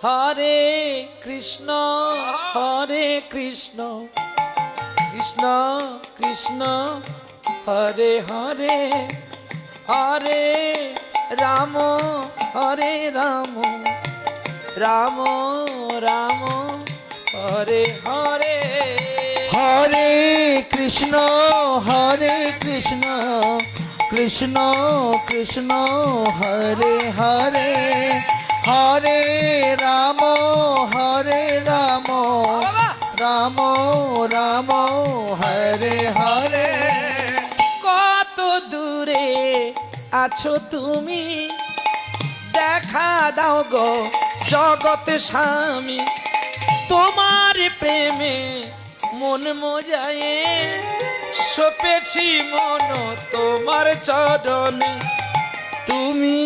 হরে কৃষ্ণ কৃষ্ণ কৃষ্ণ হরে হরে হরে রাম রাম রাম হরে হরে হরে কৃষ্ণ কৃষ্ণ কৃষ্ণ হরে হরে হরে রাম রাম রাম হরে হরে। কত দূরে আছো তুমি, দেখা দাও গো জগৎ স্বামী। তোমার প্রেমে মন মজায়ে, সপেছি মন তোমার চরণে। তুমি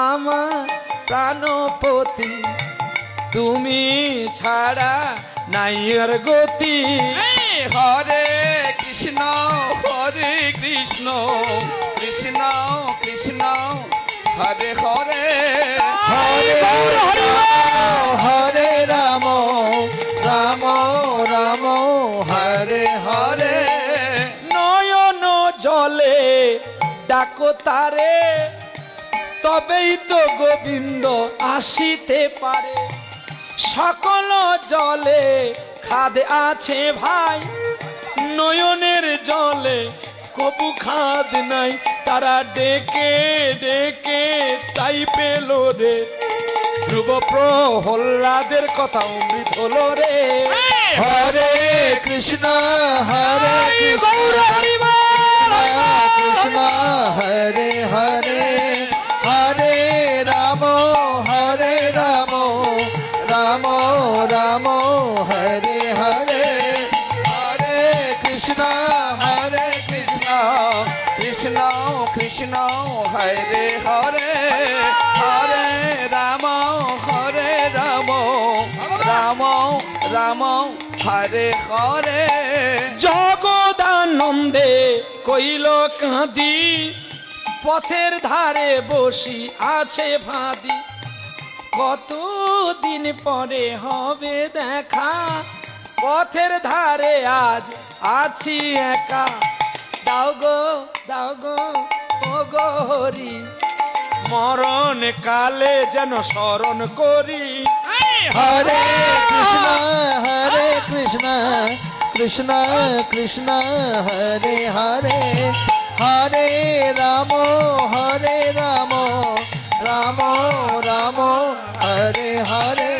আমার প্রাণপতি, তুমি ছাড়া নাই আর গতি। হরে কৃষ্ণ কৃষ্ণ কৃষ্ণ হরে হরে হরে রাম রাম রাম হরে হরে। নয়ন জলে ডাকো তারে, তবেই তো গোবিন্দ আসিতে পারে। সকল জলে খাদ আছে ভাই, নয়নের জলে কবু খাদ নাই। তারা ডেকে ডেকে তাই পেল রে, ধ্রুব প্রহ্লাদের কথা অমৃত হলো রে। হরে কৃষ্ণ কৃষ্ণ হরে হরে হরে রাম রাম রাম হরে হরে হরে কৃষ্ণ কৃষ্ণ কৃষ্ণ হরে হরে হরে রাম রাম রাম হরে হরে। জগদানন্দে কইল কাঁদি, পথের ধারে বসি আছে ভাদি। কতদিন পরে হবে দেখা, পথের ধারে আজ আছি একা। দাও গো ও গো হরি, মরণ কালে যেন স্মরণ করি। হরে কৃষ্ণ কৃষ্ণ কৃষ্ণ হরে হরে হরে রাম রাম রাম হরে হরে।